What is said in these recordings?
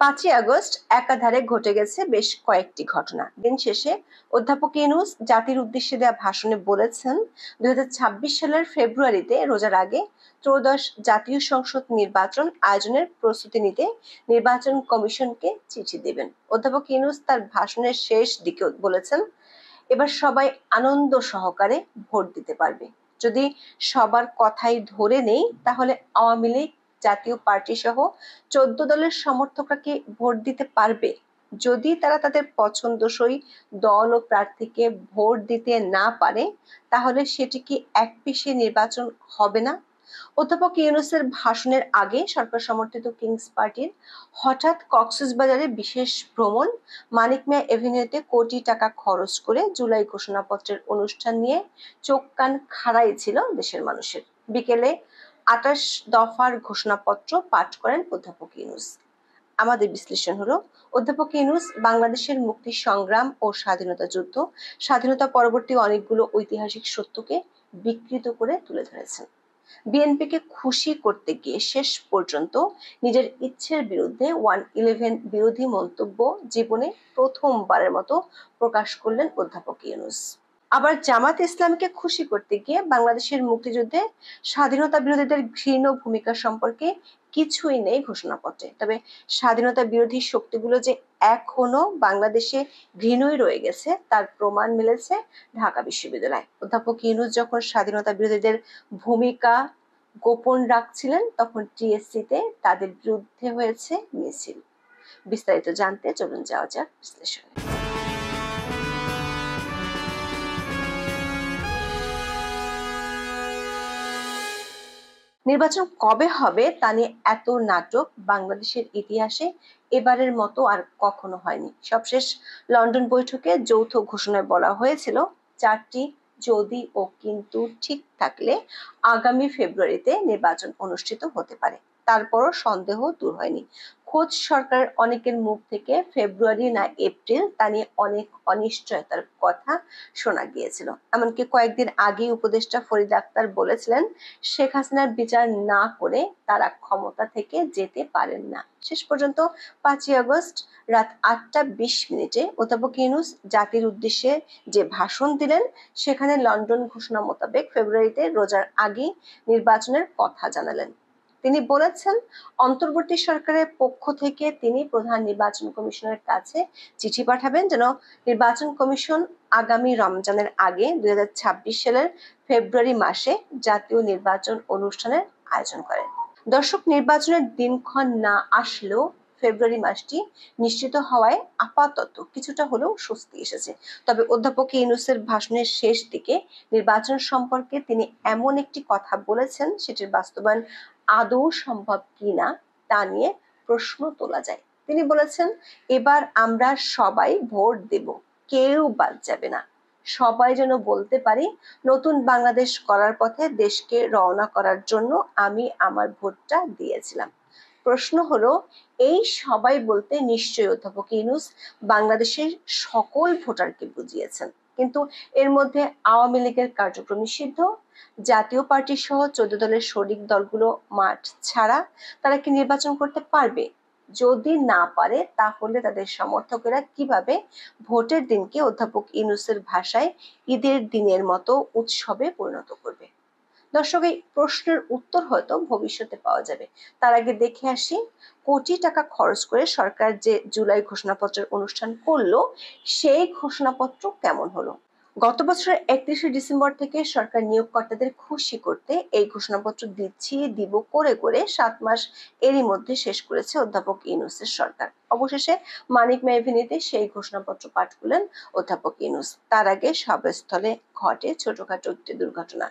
5ই August একাধারে ঘটে গেছে বেশ কয়েকটি ঘটনা। দিন শেষে অধ্যাপক ইউনূস জাতির উদ্দেশ্যে দেওয়া ভাষণে বলেছেন, 2026 সালের ফেব্রুয়ারিতে রোজার আগে ত্রয়োদশ জাতীয় সংসদ নির্বাচন আয়োজনের প্রস্তুতি নিতে নির্বাচন কমিশনকে চিঠি দেবেন। অধ্যাপক ইউনূস তার ভাষণের শেষ দিকে বলেছেন, এবার সবাই আনন্দ সহকারে ভোট দিতে পারবে। যদি সবার কথাই ধরে নেই, তাহলে আওয়ামী লীগ, জাতীয় পার্টি সহ 14 দলের সমর্থকরা কি ভোট দিতে পারবে? যদি তারা তাদের পছন্দসই দল ও প্রার্থীকে ভোট দিতে না পারে, তাহলে সেটি কি একপেশে নির্বাচন হবে না? অধ্যাপক ইউনূসের ভাষণের আগে সরকার সমর্থিত কিংস পার্টির হঠাৎ কক্সবাজারে বিশেষ ভ্রমণ, মানিক মিয়া এভিনিউতে কোটি টাকা খরচ করে জুলাই ঘোষণাপত্রের অনুষ্ঠান নিয়ে চোখ কান খাড়াই ছিল দেশের মানুষের। বিকেলে 28 দফার ঘোষণাপত্র পাঠ করেন অধ্যাপক ইউনূস। আমাদের বিশ্লেষণ হলো, অধ্যাপক ইউনূস বাংলাদেশের মুক্তি সংগ্রাম ও স্বাধীনতা যুদ্ধ, স্বাধীনতা পরবর্তী অনেকগুলো ঐতিহাসিক সত্যকে বিকৃত করে তুলে ধরেছেন। বিএনপিকে খুশি করতে গিয়ে শেষ পর্যন্ত নিজের ইচ্ছের বিরুদ্ধে 111 বিরোধী মন্তব্য জীবনে প্রথমবারের মতো প্রকাশ করলেন অধ্যাপক ইউনূস। আবার জামাত ইসলামকে খুশি করতে গিয়ে বাংলাদেশের মুক্তিযুদ্ধে স্বাধীনতা বিরোধীদের ঘৃণ্য ভূমিকা সম্পর্কে কিছুই নেই ঘোষণাপত্রে। তবে স্বাধীনতা বিরোধী শক্তিগুলো যে এখনো বাংলাদেশে ঘৃণই রয়ে গেছে তার প্রমাণ মিলেছে ঢাকা বিশ্ববিদ্যালয়। অধ্যাপক ইউনূস যখন স্বাধীনতা বিরোধীদের ভূমিকা গোপন রাখছিলেন, তখন টিএসসিতে তাদের বিরুদ্ধে হয়েছে মিছিল। বিস্তারিত জানতে চলুন যাওয়া যাক বিশ্লেষণে। নির্বাচন কবে হবে তা নিয়ে এত নাটক বাংলাদেশের ইতিহাসে এবারের মতো আর কখনো হয়নি। সবশেষ লন্ডন বৈঠকে যৌথ ঘোষণায় বলা হয়েছিল, 4টি যদি ও কিন্তু ঠিক থাকলে আগামী ফেব্রুয়ারিতে নির্বাচন অনুষ্ঠিত হতে পারে। তারপরও সন্দেহ দূর হয়নি। খোদ সরকারের অনেকের মুখ থেকে ফেব্রুয়ারি না এপ্রিল তা নিয়ে অনেক অনিশ্চয়তার কথা শোনা গিয়েছিল। এমনকি কয়েকদিন আগে উপদেষ্টা ফরিদ আক্তার বলেছিলেন, শেখ হাসিনার বিচার না করে তারা ক্ষমতা থেকে যেতে পারেন না। শেষ পর্যন্ত 5ই আগস্ট রাত 8টা 20 মিনিটে অধ্যাপক ইউনূস জাতির উদ্দেশ্যে যে ভাষণ দিলেন, সেখানে লন্ডন ঘোষণা মোতাবেক ফেব্রুয়ারিতে রোজার আগে নির্বাচনের কথা জানালেন। তিনি বলেছেন, অন্তর্বর্তী সরকারের পক্ষ থেকে তিনি প্রধান নির্বাচন কমিশনের কাছে চিঠি পাঠাবেন যেন নির্বাচন কমিশন আগামী রমজানের আগে 2026 সালের ফেব্রুয়ারি মাসে জাতীয় নির্বাচন অনুষ্ঠানের আয়োজন করেন। দর্শক, নির্বাচনের দিনক্ষণ না আসলেও ফেব্রুয়ারি মাসটি নিশ্চিত হওয়ায় আপাতত কিছুটা হলেও স্বস্তি এসেছে। তবে অধ্যাপক ইউনূসের ভাষণের শেষ দিকে নির্বাচন সম্পর্কে তিনি এমন একটি কথা বলেছেন, সেটির বাস্তবায়ন আদৌ সম্ভব কিনা তা নিয়ে প্রশ্ন তোলা যায়। তিনি বলেছেন, এবার আমরা সবাই ভোট দেব, কেউ বাদ যাবে না। সবাই যেন বলতে পারি, নতুন বাংলাদেশ করার পথে দেশকে রওনা করার জন্য আমি আমার ভোটটা দিয়েছিলাম। প্রশ্ন হলো, এই সবাই বলতে নিশ্চয়ই অধ্যাপক ইউনূস বাংলাদেশের সকল ভোটারকে বুঝিয়েছেন, কিন্তু এর মধ্যে আওয়ামী লীগের কার্যক্রম নিষিদ্ধ, জাতীয় পার্টি সহ 14 দলের শরিক দলগুলো মাঠ ছাড়া। তারা কি নির্বাচন করতে পারবে? যদি না পারে, তাহলে তাদের সমর্থকেরা কিভাবে ভোটের দিনকে অধ্যাপক ইউনূসের ভাষায় ঈদের দিনের মতো উৎসবে পরিণত করবে? দর্শক, এই প্রশ্নের উত্তর হয়তো ভবিষ্যতে পাওয়া যাবে। তার আগে দেখে আসি, কোটি টাকা খরচ করে সরকার যে জুলাই ঘোষণাপত্রের অনুষ্ঠান করলো, সেই ঘোষণাপত্র কেমন হলো? গত বছরের 31শে ডিসেম্বর থেকে সরকার নিয়োগকর্তাদের খুশি করতে এই ঘোষণাপত্র দিব করে করে 7 মাস এরই মধ্যে শেষ করেছে অধ্যাপক ইউনূসের সরকার। অবশেষে মানিক মিয়া এভিনিউতে সেই ঘোষণাপত্র পাঠ করলেন অধ্যাপক ইউনূস। তার আগে সভাস্থলে ঘটে ছোটখাটো একটি দুর্ঘটনা।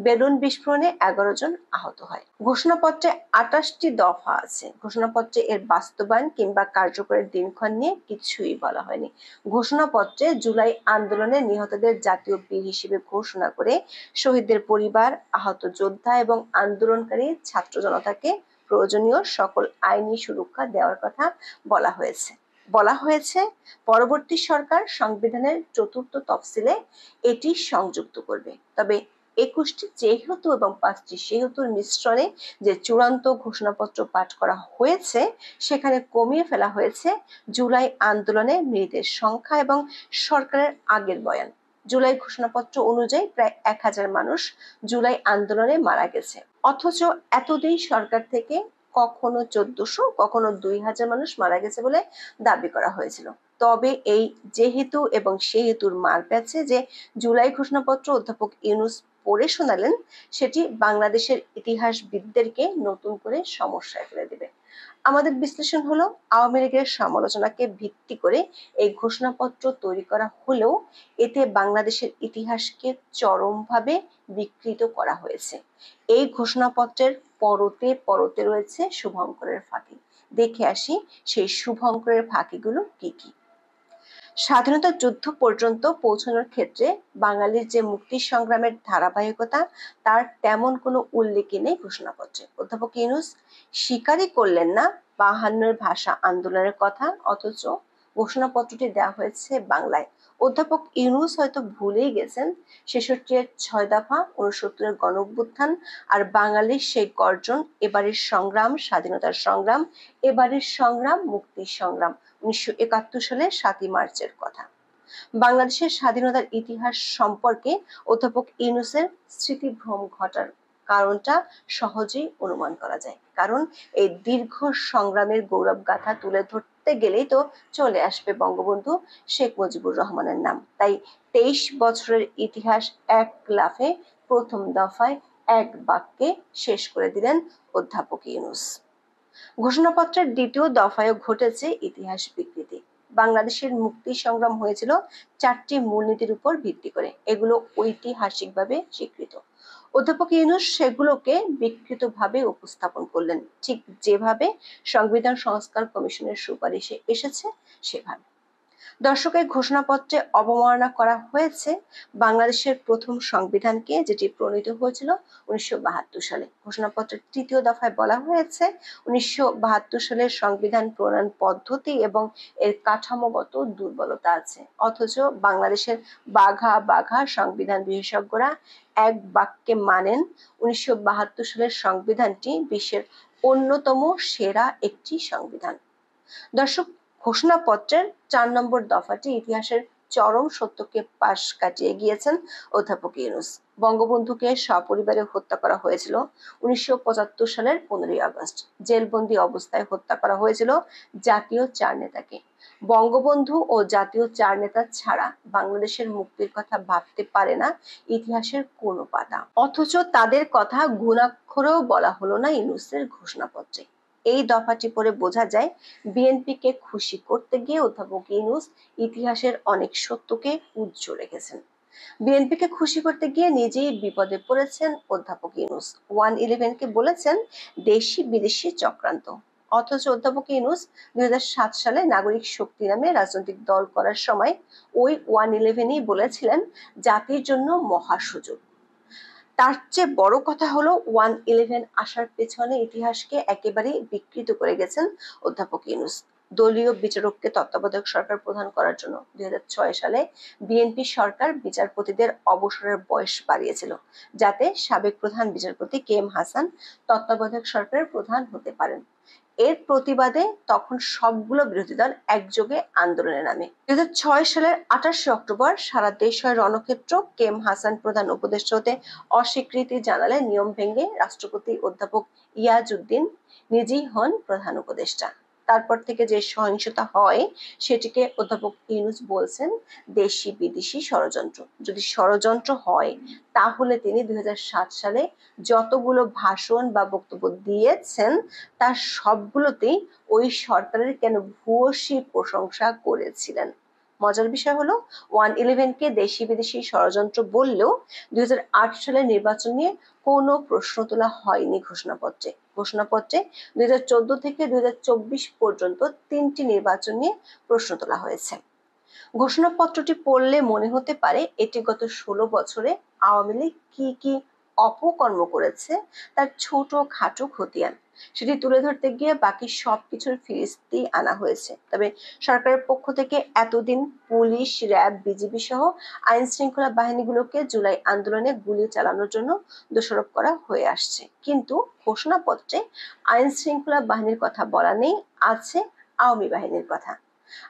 বেলুন বিস্ফোরণে 11 জন আহত হয়। ঘোষণাপত্রে 28টি দফা আছে। ঘোষণাপত্রে এর বাস্তবায়ন কিংবা কার্যকরের দিনক্ষণ নিয়ে কিছুই বলা হয়নি। ঘোষণাপত্রে জুলাই আন্দোলনে নিহতদের জাতীয় বীর হিসেবে ঘোষণা করে শহীদদের পরিবার, আহত যোদ্ধা এবং আন্দোলনকারী ছাত্র জনতাকে প্রয়োজনীয় সকল আইনি সুরক্ষা দেওয়ার কথা বলা হয়েছে। পরবর্তী সরকার সংবিধানের 4র্থ তফসিলে এটি সংযুক্ত করবে। তবে 21টি যেহেতু এবং 5টি সেহেতুর মিশ্রণে যে চূড়ান্ত ঘোষণাপত্র পাঠ করা হয়েছে সেখানে কমিয়ে ফেলা হয়েছে জুলাই আন্দোলনে মৃতের সংখ্যা এবং সরকারের আগের বয়ান। জুলাই ঘোষণাপত্র অনুযায়ী প্রায় 1000 মানুষ জুলাই আন্দোলনে মারা গেছে, অথচ এতদিন সরকার থেকে কখনো 1400 কখনো 2000 মানুষ মারা গেছে বলে দাবি করা হয়েছিল। তবে এই যেহেতু এবং সেহেতুর মারপ্যাচে যে জুলাই ঘোষণাপত্র অধ্যাপক ইউনূস পড়ে শোনালেন সেটি বাংলাদেশের ইতিহাসবিদদেরকে নতুন করে সমস্যায় ফেলে দেবে। আমাদের বিশ্লেষণ হলো, আওয়ামী লীগের সমালোচনাকে ভিত্তি করে এই ঘোষণাপত্র তৈরি করা হলেও এতে বাংলাদেশের ইতিহাসকে চরমভাবে বিকৃত করা হয়েছে। এই ঘোষণাপত্রের পরতে পরতে রয়েছে শুভঙ্করের ফাঁকি। দেখে আসি সেই শুভঙ্করের ফাঁকিগুলো কি কি। স্বাধীনতা যুদ্ধ পর্যন্ত পৌঁছানোর ক্ষেত্রে বাঙালির যে মুক্তি সংগ্রামের ধারাবাহিকতা তার তেমন কোনো উল্লেখই নেই ঘোষণাপত্রে। অধ্যাপক ইউনূস স্বীকারই করলেন না 52 ভাষা আন্দোলনের কথা, অথচ ঘোষণাপত্রটি দেওয়া হয়েছে বাংলায়। অধ্যাপক ইউনূস হয়তো ভুলেই গেছেন 66 এর 6 দফা, 69 এর গণঅভ্যুত্থান আর বাঙালির সেই গর্জন, এবারের সংগ্রাম স্বাধীনতার সংগ্রাম, এবারের সংগ্রাম মুক্তির সংগ্রাম 1971 সালের 7ই মার্চের কথা। বাংলাদেশের স্বাধীনতার ইতিহাস সম্পর্কে অধ্যাপক ইউনূসের স্মৃতিভ্রম ঘটার কারণটা সহজেই অনুমান করা যায়, কারণ এই দীর্ঘ সংগ্রামের গৌরবগাথা তুলে ধরতে গেলেই তো চলে আসবে বঙ্গবন্ধু শেখ মুজিবুর রহমানের নাম। তাই 23 বছরের ইতিহাস এক লাফে প্রথম দফায় এক বাক্যে শেষ করে দিলেন অধ্যাপক ইউনূস। ঘোষণাপত্রের দ্বিতীয় দফায়ও ঘটেছে ইতিহাস বিকৃতি। বাংলাদেশের মুক্তি সংগ্রাম হয়েছিল 4টি মূলনীতির উপর ভিত্তি করে, এগুলো ঐতিহাসিকভাবে স্বীকৃত। অধ্যাপক ইউনূস সেগুলোকে বিকৃতভাবে উপস্থাপন করলেন, ঠিক যেভাবে সংবিধান সংস্কার কমিশনের সুপারিশে এসেছে সেভাবে। দর্শকের ঘোষণাপত্রে অবমাননা করা হয়েছে বাংলাদেশের প্রথম সংবিধানকে, যেটি প্রণীত হয়েছিল 1972 সালে। ঘোষণাপত্রের তৃতীয় দফায় বলা হয়েছে 1972 সালের সংবিধান প্রণয়ন পদ্ধতি এবং এর কাঠামোগত দুর্বলতা আছে, অথচ বাংলাদেশের বাঘা বাঘা সংবিধান বিশেষজ্ঞরা এক বাক্যে মানেন 1972 সালের সংবিধানটি বিশ্বের অন্যতম সেরা একটি সংবিধান। দর্শক, ঘোষণাপত্রের 4 নম্বর দফাটি ইতিহাসের চরম সত্যকে পাশ কাটিয়ে গিয়েছেন অধ্যাপক ইউনূস। বঙ্গবন্ধুকে সপরিবারে হত্যা করা হয়েছিল 1975 সালের 15ই আগস্ট। জেলবন্দি অবস্থায় হত্যা করা হয়েছিল জাতীয় 4 নেতাকে। বঙ্গবন্ধু ও জাতীয় 4 নেতা ছাড়া বাংলাদেশের মুক্তির কথা ভাবতে পারে না ইতিহাসের কোনো পাতা, অথচ তাদের কথা গুণাক্ষরেও বলা হলো না ইউনূসের ঘোষণাপত্রে। এই দফাটি পড়ে বোঝা যায় বিএনপিকে খুশি করতে গিয়ে অধ্যাপক ইউনূস ইতিহাসের অনেক সত্যকে উজ্জ্বল রেখেছেন। বিএনপিকে খুশি করতে গিয়ে নিজেই বিপদে পড়েছেন অধ্যাপক ইউনূস। 111কে বলেছেন দেশি বিদেশি চক্রান্ত, অথচ অধ্যাপক ইউনূস 2007 সালে নাগরিক শক্তি নামে রাজনৈতিক দল করার সময় ওই 111ই বলেছিলেন জাতির জন্য মহা সুযোগ। তার চেয়ে বড় কথা হলো 111 আসার পেছনে ইতিহাসকে একেবারে বিকৃত করে গেছেন অধ্যাপক ইউনূস। দলীয় বিচারককে তত্ত্বাবধায়ক সরকার প্রধান করার জন্য 2006 সালে বিএনপি সরকার বিচারপতিদের অবসরের বয়স বাড়িয়েছিল, যাতে সাবেক প্রধান বিচারপতি KM হাসান তত্ত্বাবধায়ক সরকারের প্রধান হতে পারেন। এর প্রতিবাদে তখন সবগুলো বিরোধী দল একযোগে আন্দোলনে নামে। 2006 সালের 28 অক্টোবর সারা দেশ হয় রণক্ষেত্র। KM হাসান প্রধান উপদেষ্টা হতে অস্বীকৃতি জানালে নিয়ম ভেঙে রাষ্ট্রপতি অধ্যাপক ইয়াজউদ্দিন নিজেই হন প্রধান উপদেষ্টা। তারপর থেকে যে সহিংসতা হয় সেটিকে অধ্যাপক ইউনূস বলছেন দেশি বিদেশি ষড়যন্ত্র। যদি ষড়যন্ত্র হয় তাহলে তিনি 2007 সালে যতগুলো ভাষণ বা বক্তব্য দিয়েছেন তার সবগুলোতেই ওই সরকারের কেন ভূয়সী প্রশংসা করেছিলেন। মজার বিষয় হলো 111কে দেশি বিদেশি ষড়যন্ত্র বললেও 2008 সালের নির্বাচন নিয়ে কোনো প্রশ্ন তোলা হয়নি ঘোষণাপত্রে। 2014 থেকে 2024 পর্যন্ত 3টি নির্বাচন নিয়ে প্রশ্ন তোলা হয়েছে। ঘোষণাপত্রটি পড়লে মনে হতে পারে এটি গত 16 বছরে আওয়ামী লীগ কি অপকর্ম করেছে তার ছোট খাটো খতিয়ান সেটি তুলে ধরতে গিয়ে বাকি সবকিছুর ফিরিস্তি আনা হয়েছে। তবে সরকারের পক্ষ থেকে এতদিন পুলিশ, র্যাব, বিজিবি সহ আইন শৃঙ্খলা বাহিনীগুলোকে জুলাই আন্দোলনে গুলি চালানোর জন্য দোষারোপ করা হয়ে আসছে, কিন্তু ঘোষণাপত্রে আইন শৃঙ্খলা বাহিনীর কথা বলা নেই, আছে আওয়ামী বাহিনীর কথা।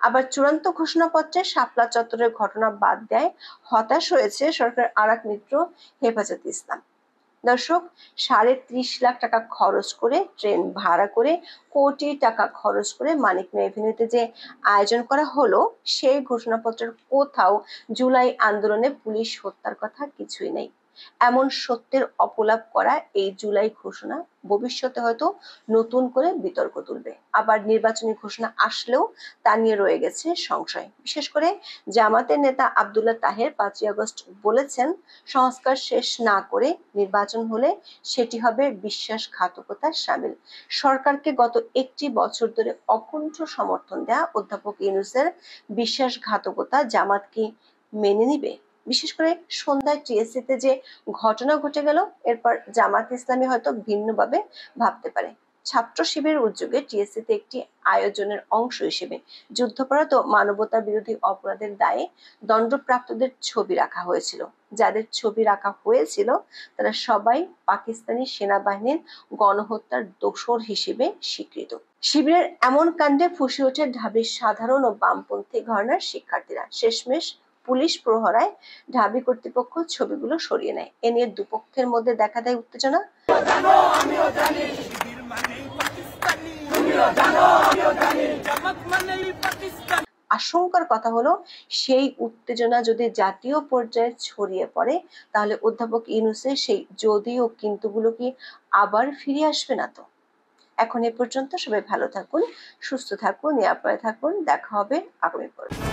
আবার চূড়ান্ত ঘোষণাপত্রে শাপলা চত্বরের ঘটনা বাদ দেয় হতাশ হয়েছে সরকার আরাক মিত্র, হেফাজতে ইসলাম। দর্শক, ৩.৫ লাখ টাকা খরচ করে, ট্রেন ভাড়া করে, কোটি টাকা খরচ করে মানিক মিয়া এভিনিউতে যে আয়োজন করা হলো, সেই ঘোষণাপত্রের কোথাও জুলাই আন্দোলনে পুলিশ হত্যার কথা কিছুই নেই। এমন সত্যের অপলাপ করা এই জুলাই ঘোষণা ভবিষ্যতে হয়তো নতুন করে বিতর্ক তুলবে। আবার নির্বাচনী ঘোষণা আসলেও তা নিয়ে রয়ে গেছে সংশয়। বিশেষ করে জামাতের নেতা আব্দুল্লাহ তাহের ৫ই আগস্ট বলেছেন, সংস্কার শেষ না করে নির্বাচন হলে সেটি হবে বিশ্বাসঘাতকতার শামিল। সরকারকে গত ১টি বছর ধরে অকুণ্ঠ সমর্থন দেয়া অধ্যাপক ইউনূসের বিশ্বাসঘাতকতা জামাত কি মেনে নিবে? বিশেষ করে সন্ধ্যায় টিএসসিতে যে ঘটনা ঘটে গেল, এরপর জামাত ইসলামী হয়তো ভিন্নভাবে ভাবতে পারে। ছাত্র শিবিরের উদ্যোগে টিএসসিতে একটি আয়োজনের অংশ হিসেবে যুদ্ধাপরাধ ও মানবতা বিরোধী অপরাধের দায়ে দণ্ডপ্রাপ্তদের ছবি রাখা হয়েছিল। যাদের ছবি রাখা হয়েছিল তারা সবাই পাকিস্তানি সেনাবাহিনীর গণহত্যার দোসর হিসেবে স্বীকৃত। শিবিরের এমন কাণ্ডে ফুঁসে ওঠে ঢাবির সাধারণ ও বামপন্থী ঘরানার শিক্ষার্থীরা। শেষমেশ পুলিশ প্রহরায় ঢাবি কর্তৃপক্ষ ছবিগুলো সরিয়ে নেয়। এ নিয়ে দুপক্ষের মধ্যে দেখা দেয় উত্তেজনা। আশঙ্কার কথা হলো, সেই উত্তেজনা যদি জাতীয় পর্যায়ে ছড়িয়ে পড়ে তাহলে অধ্যাপক ইউনূসের সেই যদি ও কিন্তুগুলো কি আবার ফিরে আসবে না তো? এখন এ পর্যন্ত। সবাই ভালো থাকুন, সুস্থ থাকুন, নিরাপদে থাকুন। দেখা হবে আগামী পর্বে।